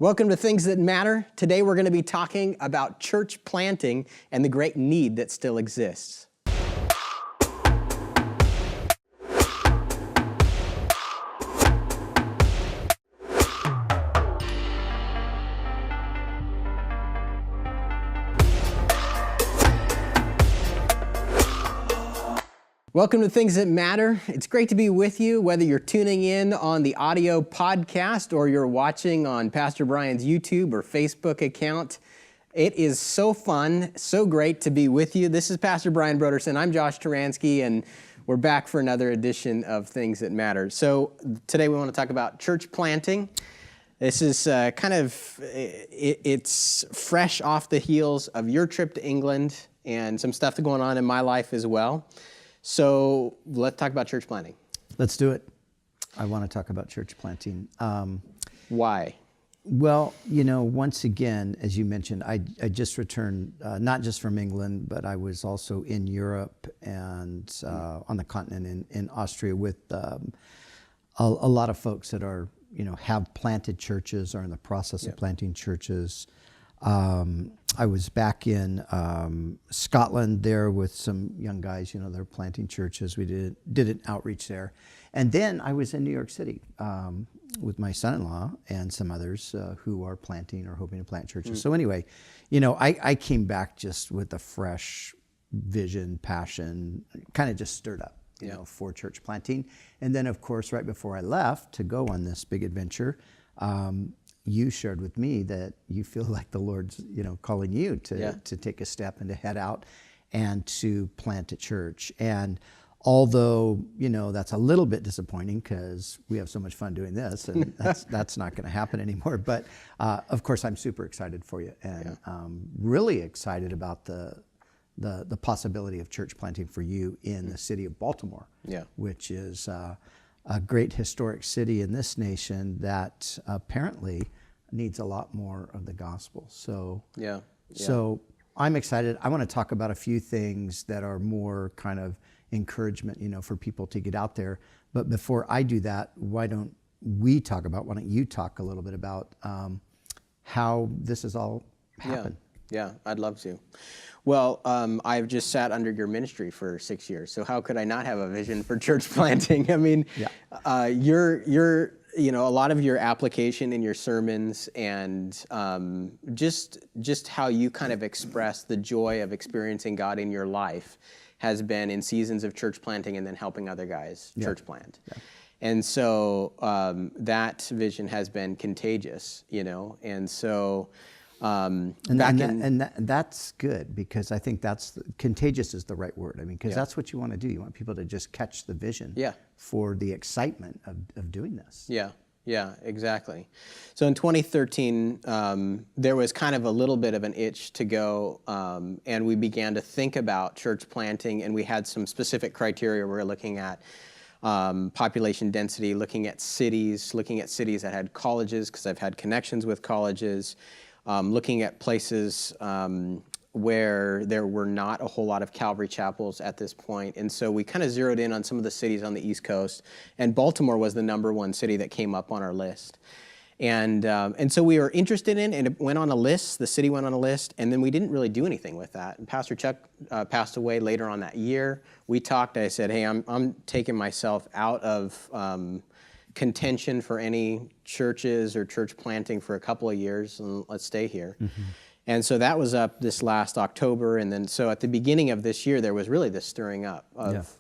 Welcome to Things That Matter. Today we're going to be talking about church planting and the great need that still exists. Welcome to Things That Matter. It's great to be with you, whether you're tuning in on the audio podcast or you're watching on Pastor Brian's YouTube or Facebook account. It is so fun, so great to be with you. This is Pastor Brian Brodersen. I'm Josh Taransky, and we're back for another edition of Things That Matter. So today we want to talk about church planting. This is it's fresh off the heels of your trip to England and some stuff going on in my life as well. So let's talk about church planting. Let's do it. I want to talk about church planting. Why? Well, once again, as you mentioned, I just returned, not just from England, but I was also in Europe and on the continent in Austria with a lot of folks that are, have planted churches, are in the process of planting churches. I was back in Scotland there with some young guys, they're planting churches. We did an outreach there. And then I was in New York City with my son-in-law and some others who are planting or hoping to plant churches. So anyway, I came back just with a fresh vision, passion, kind of just stirred up, for church planting. And then, of course, right before I left to go on this big adventure, you shared with me that you feel like the Lord's, calling you to take a step and to head out and to plant a church. And although, that's a little bit disappointing because we have so much fun doing this and that's not going to happen anymore. But of course, I'm super excited for you and really excited about the possibility of church planting for you in the city of Baltimore, which is a great historic city in this nation that apparently needs a lot more of the gospel. So I'm excited. I want to talk about a few things that are more kind of encouragement, for people to get out there. But before I do that, why don't you talk a little bit about how this has all happened? Yeah, I'd love to. Well, I've just sat under your ministry for 6 years, so how could I not have a vision for church planting? I mean, you're a lot of your application in your sermons and just how you kind of express the joy of experiencing God in your life has been in seasons of church planting and then helping other guys church plant. Yeah. And so that vision has been contagious, and so. That's good because I think contagious is the right word. I mean, because that's what you want to do. You want people to just catch the vision for the excitement of doing this. Yeah, exactly. So in 2013, there was kind of a little bit of an itch to go, and we began to think about church planting, and we had some specific criteria we were looking at. Population density, looking at cities that had colleges, because I've had connections with colleges. Looking at places where there were not a whole lot of Calvary chapels at this point. And so we kind of zeroed in on some of the cities on the East Coast, and Baltimore was the #1 city that came up on our list. And so we were interested in, and it went on a list, the city went on a list, and then we didn't really do anything with that. And Pastor Chuck passed away later on that year. We talked, I said, hey, I'm taking myself out of contention for any churches or church planting for a couple of years, and let's stay here. Mm-hmm. And so that was up this last October, and then so at the beginning of this year, there was really this stirring up of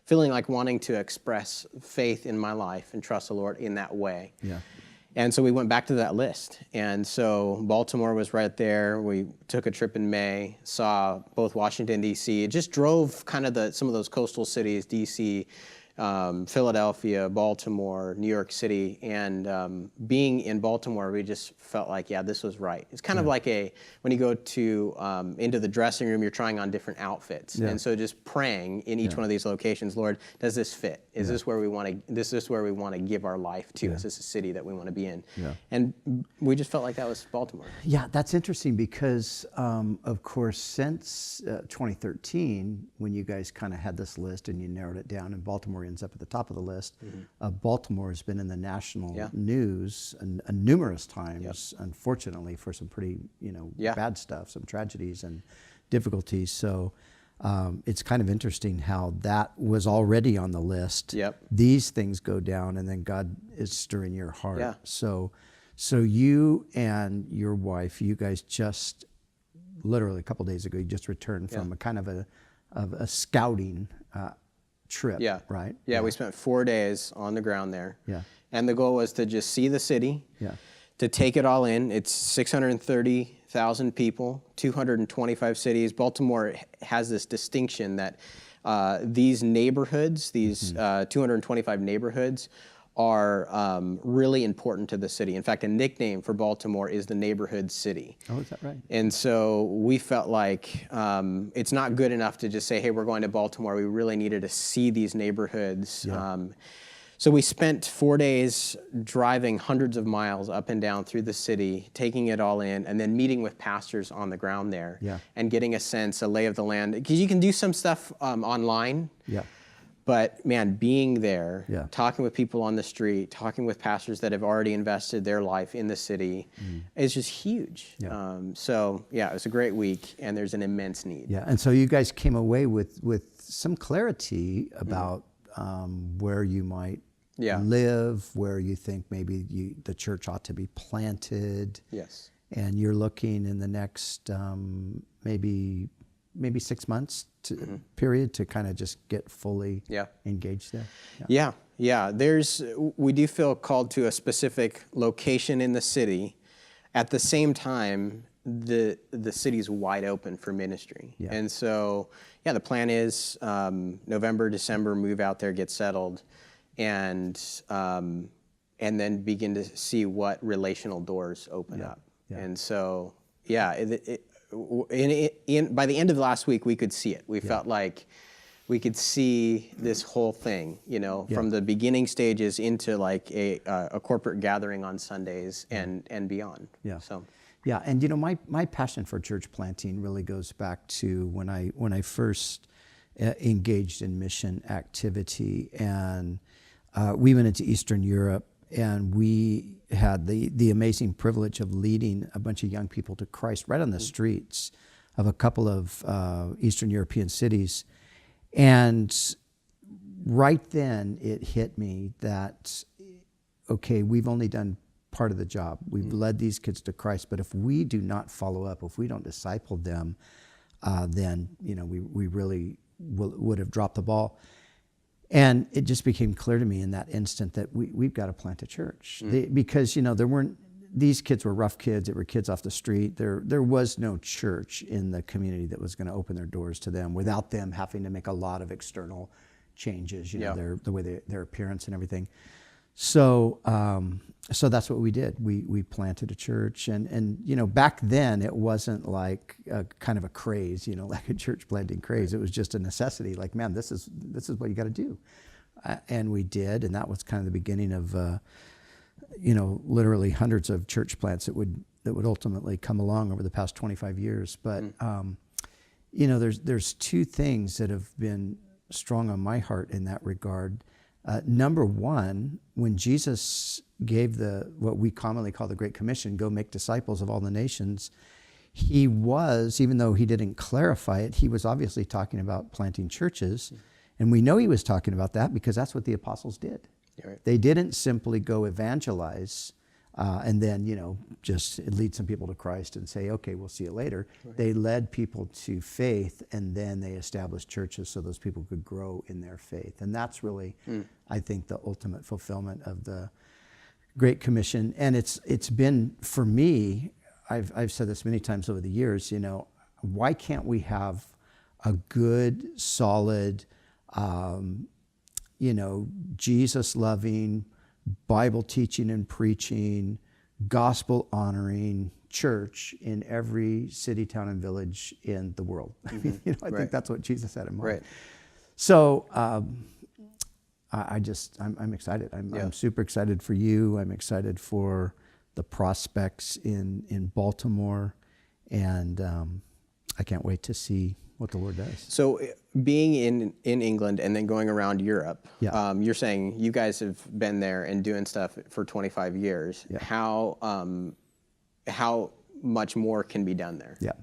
feeling like wanting to express faith in my life and trust the Lord in that way. Yeah. And so we went back to that list, and so Baltimore was right there. We took a trip in May, saw both Washington, D.C. It just drove kind of some of those coastal cities, D.C., Philadelphia, Baltimore, New York City, and being in Baltimore, we just felt like, this was right. It's kind of like when you go to into the dressing room, you're trying on different outfits, and so just praying in each one of these locations, Lord, does this fit? Is this where we want to? This is where we want to give our life to? Is this a city that we want to be in? Yeah. And we just felt like that was Baltimore. Yeah, that's interesting because, of course, since 2013, when you guys kind of had this list and you narrowed it down in Baltimore, ends up at the top of the list. Baltimore has been in the national news numerous times, unfortunately, for some pretty bad stuff, some tragedies and difficulties. So it's kind of interesting how that was already on the list. These things go down, and then God is stirring your heart. So you and your wife, you guys just literally a couple days ago, you just returned from a kind of a scouting trip, right? Yeah, we spent 4 days on the ground there. And the goal was to just see the city, to take it all in. It's 630,000 people, 225 cities. Baltimore has this distinction that these neighborhoods, these 225 neighborhoods, are really important to the city. In fact, a nickname for Baltimore is the neighborhood city. Oh, is that right? And so we felt like it's not good enough to just say, hey, we're going to Baltimore. We really needed to see these neighborhoods. So we spent 4 days driving hundreds of miles up and down through the city, taking it all in, and then meeting with pastors on the ground there and getting a sense, a lay of the land. Because you can do some stuff online. But man, being there, talking with people on the street, talking with pastors that have already invested their life in the city is just huge. So yeah, it was a great week, and there's an immense need. And so you guys came away with some clarity about where you might live, where you think maybe the church ought to be planted. And you're looking in the next maybe 6 months period to kind of just get fully engaged there. We do feel called to a specific location in the city. At the same time, the city's wide open for ministry. And so, the plan is November, December, move out there, get settled, and then begin to see what relational doors open up. And so, by the end of last week, we could see it. We felt like we could see this whole thing, from the beginning stages into like a corporate gathering on Sundays and beyond. And my passion for church planting really goes back to when I first engaged in mission activity, and we went into Eastern Europe. And we had the amazing privilege of leading a bunch of young people to Christ right on the streets of a couple of Eastern European cities. And right then it hit me that, okay, we've only done part of the job. We've led these kids to Christ, but if we do not follow up, if we don't disciple them, then we really would have dropped the ball. And it just became clear to me in that instant that we've got to plant a church. Because, these kids were rough kids. They were kids off the street. There was no church in the community that was going to open their doors to them without them having to make a lot of external changes, the way their appearance and everything. So that's what we did. We planted a church, and back then it wasn't like kind of a craze, like a church planting craze. It was just a necessity. Like, man, this is what you got to do, and we did, and that was kind of the beginning of literally hundreds of church plants that would ultimately come along over the past 25 years. But there's two things that have been strong on my heart in that regard. Number one, when Jesus gave what we commonly call the Great Commission, go make disciples of all the nations, he was, even though he didn't clarify it, he was obviously talking about planting churches. And we know he was talking about that because that's what the apostles did. They didn't simply go evangelize and then, just lead some people to Christ and say, okay, we'll see you later. They led people to faith, and then they established churches so those people could grow in their faith. And that's really, I think, the ultimate fulfillment of the Great Commission. And it's been, for me, I've said this many times over the years, why can't we have a good, solid, Jesus-loving, Bible teaching and preaching, gospel honoring church in every city, town, and village in the world? I think that's what Jesus had in mind. So I'm excited. I'm super excited for you. I'm excited for the prospects in Baltimore, and I can't wait to see what the Lord does. So being in England and then going around Europe, you're saying you guys have been there and doing stuff for 25 years. Yeah. How much more can be done there? Yeah,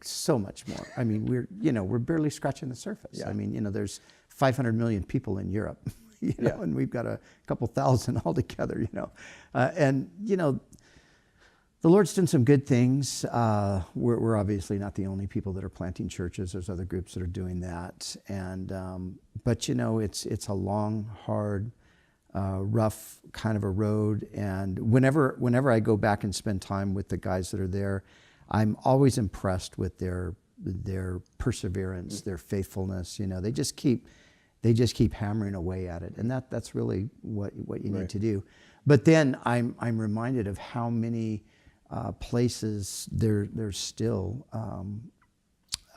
so much more. I mean, we're barely scratching the surface. Yeah. I mean, there's 500 million people in Europe, and we've got a couple thousand altogether, and the Lord's done some good things. We're obviously not the only people that are planting churches. There's other groups that are doing that, and but it's a long, hard, rough kind of a road. And whenever I go back and spend time with the guys that are there, I'm always impressed with their perseverance, their faithfulness. They just keep hammering away at it, and that's really what you need to do. But then I'm reminded of how many places there's still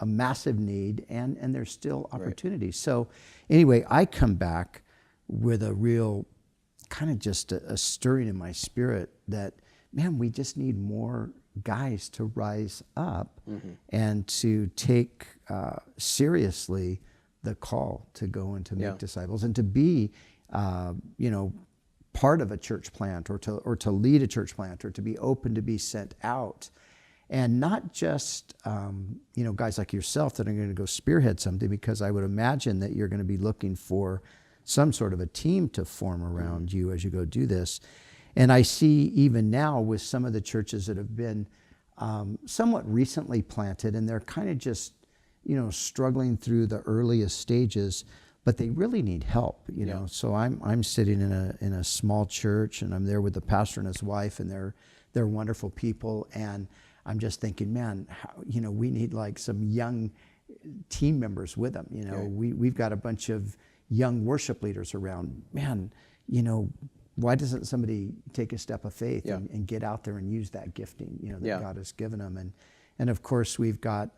a massive need, and there's still opportunities. Right. So anyway, I come back with a real kind of just a stirring in my spirit that, man, we just need more guys to rise up and to take seriously the call to go and to make disciples and to be, part of a church plant, or to lead a church plant, or to be open to be sent out. And not just, guys like yourself that are going to go spearhead something, because I would imagine that you're going to be looking for some sort of a team to form around you as you go do this. And I see even now with some of the churches that have been somewhat recently planted, and they're kind of just, struggling through the earliest stages, but they really need help, So I'm sitting in a small church, and I'm there with the pastor and his wife, and they're wonderful people. And I'm just thinking, man, we need like some young team members with them. We've got a bunch of young worship leaders around. Man, why doesn't somebody take a step of faith and get out there and use that gifting, that God has given them? And of course, we've got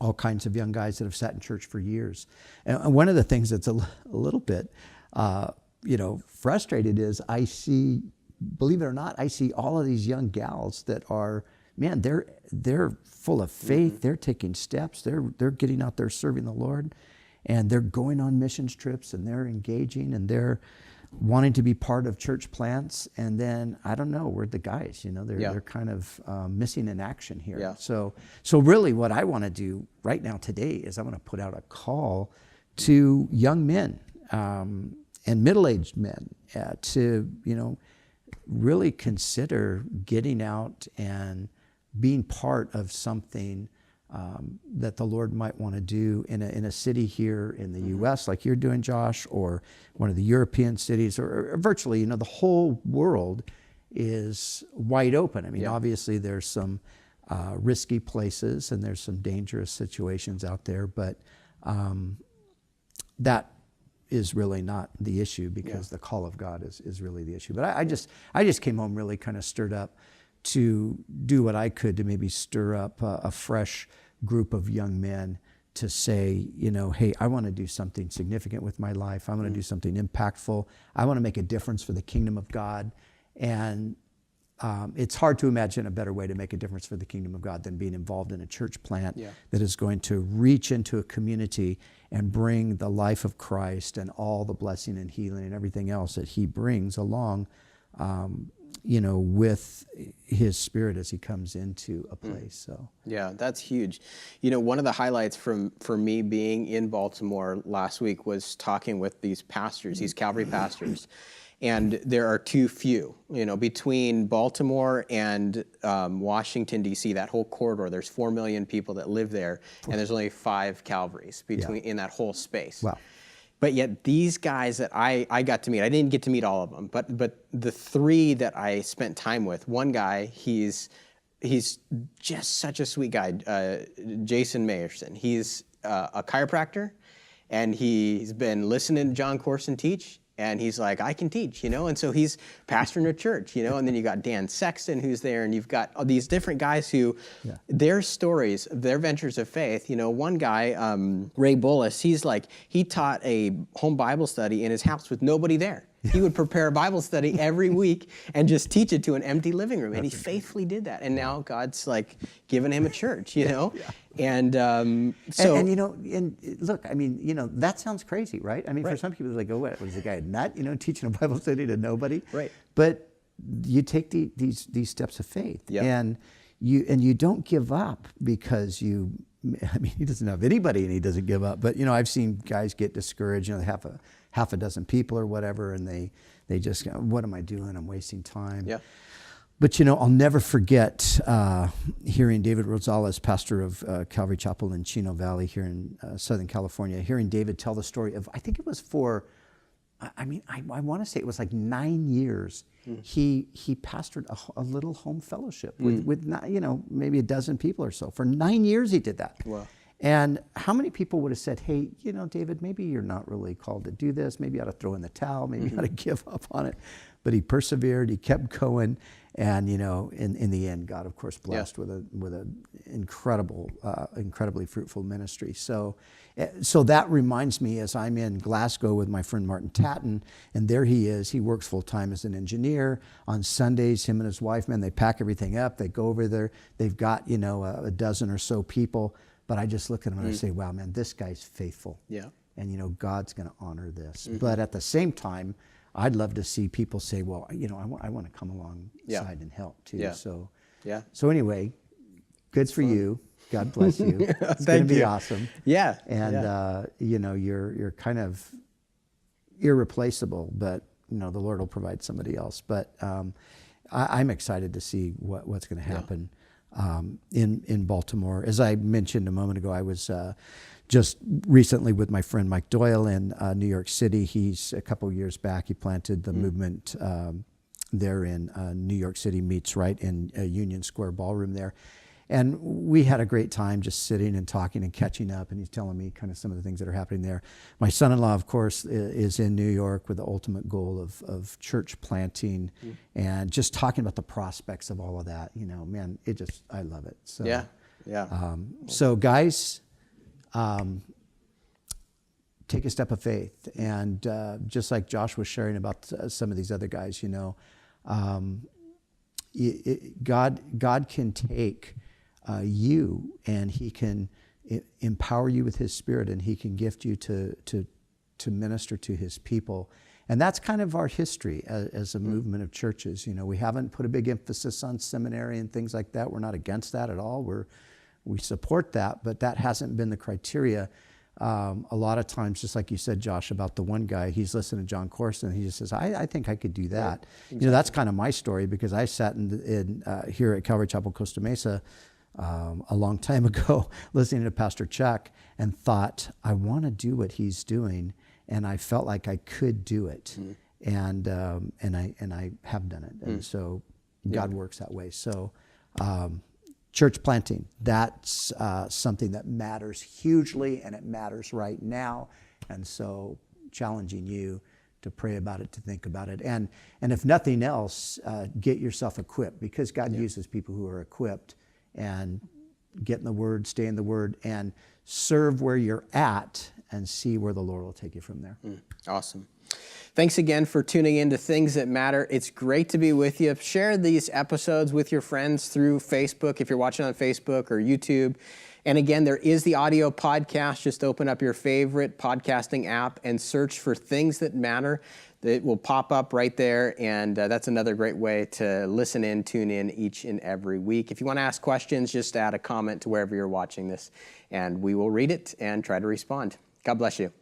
all kinds of young guys that have sat in church for years. And one of the things that's a little bit, frustrated is I see, believe it or not, I see all of these young gals that are, man, they're full of faith. They're taking steps. They're getting out there serving the Lord, and they're going on missions trips, and they're engaging, and they're wanting to be part of church plants. And then, I don't know, we're the guys, they're kind of missing in action here. Yeah. So really what I want to do right now today is I want to put out a call to young men and middle-aged men to, really consider getting out and being part of something that the Lord might want to do in a city here in the U.S. like you're doing, Josh, or one of the European cities, or virtually, the whole world is wide open. I mean, obviously there's some risky places and there's some dangerous situations out there, but that is really not the issue, because the call of God is really the issue. But I just came home really kind of stirred up to do what I could to maybe stir up a fresh group of young men to say, hey, I want to do something significant with my life. I want to do something impactful. I want to make a difference for the kingdom of God. And it's hard to imagine a better way to make a difference for the kingdom of God than being involved in a church plant that is going to reach into a community and bring the life of Christ and all the blessing and healing and everything else that he brings along, with his Spirit as he comes into a place. So yeah, that's huge. One of the highlights for me being in Baltimore last week was talking with these pastors, these Calvary pastors. And there are too few, between Baltimore and Washington, D.C., that whole corridor, there's 4 million people that live there, and there's only 5 Calvaries in that whole space. Wow. But yet these guys that I got to meet, I didn't get to meet all of them, but the 3 that I spent time with, one guy, he's just such a sweet guy, Jason Mayerson. He's a chiropractor, and he's been listening to John Corson teach. And he's like, I can teach, and so he's pastoring a church, and then you got Dan Sexton who's there, and you've got all these different guys who, their stories, their ventures of faith. One guy, Ray Bullis, he taught a home Bible study in his house with nobody there. He would prepare a Bible study every week and just teach it to an empty living room. And he faithfully did that. And now God's like given him a church, you know? And so... And, you know, and look, I mean, you know, that sounds crazy, right? I mean, for some people, it's like, oh, what was the guy, a nut, you know, teaching a Bible study to nobody? Right. But you take these steps of faith. And you don't give up because I mean, he doesn't have anybody and he doesn't give up. But, you know, I've seen guys get discouraged, you know, half a dozen people or whatever, and they just go, what am I doing? I'm wasting time. Yeah. But, you know, I'll never forget hearing David Rosales, pastor of Calvary Chapel in Chino Valley here in Southern California, hearing David tell the story of, I think it was I want to say it was like 9 years. He pastored a little home fellowship with not, you know, maybe a dozen people or so. For 9 years he did that. Wow. And how many people would have said, hey, you know, David, maybe you're not really called to do this. Maybe you ought to throw in the towel. Maybe you ought to give up on it. But he persevered. He kept going. And, you know, in the end, God, of course, blessed with an incredibly fruitful ministry. So that reminds me, as I'm in Glasgow with my friend Martin Tatton, and there he is. He works full time as an engineer. On Sundays, him and his wife, man, they pack everything up. They go over there. They've got, you know, a dozen or so people. But I just look at him and I say, wow, man, this guy's faithful. Yeah. And, you know, God's going to honor this. But at the same time, I'd love to see people say, well, you know, I want to come alongside and help too. Yeah. So anyway, good for you. God bless you. It's going to be awesome. Yeah. And, you know, you're kind of irreplaceable, but, you know, the Lord will provide somebody else. But I'm excited to see what's going to happen in Baltimore. As I mentioned a moment ago, I was just recently with my friend Mike Doyle in New York City. He's a couple years back, he planted the movement there in New York City Meets, right in Union Square Ballroom there. And we had a great time just sitting and talking and catching up, and he's telling me kind of some of the things that are happening there. My son-in-law, of course, is in New York with the ultimate goal of church planting and just talking about the prospects of all of that. You know, man, I love it. So, so guys, take a step of faith. And just like Josh was sharing about some of these other guys, you know, God can take you, and he can empower you with his Spirit, and he can gift you to minister to his people. And that's kind of our history as a movement of churches. You know, we haven't put a big emphasis on seminary and things like that. We're not against that at all. We support that, but that hasn't been the criteria. A lot of times, just like you said, Josh, about the one guy, he's listening to John Corson, and he just says, I think I could do that. Right. Exactly. You know, that's kind of my story, because I sat here at Calvary Chapel, Costa Mesa, a long time ago, listening to Pastor Chuck, and thought, I want to do what he's doing, and I felt like I could do it, and I have done it, and so God works that way. So, church planting, that's something that matters hugely, and it matters right now, and so challenging you to pray about it, to think about it, and if nothing else, get yourself equipped, because God uses people who are equipped. And get in the Word, stay in the Word, and serve where you're at, and see where the Lord will take you from there. Awesome. Thanks again for tuning in to Things That Matter. It's great to be with you. Share these episodes with your friends through Facebook, if you're watching on Facebook or YouTube. And again, there is the audio podcast. Just open up your favorite podcasting app and search for Things That Matter. It will pop up right there, and that's another great way to listen in, tune in each and every week. If you want to ask questions, just add a comment to wherever you're watching this, and we will read it and try to respond. God bless you.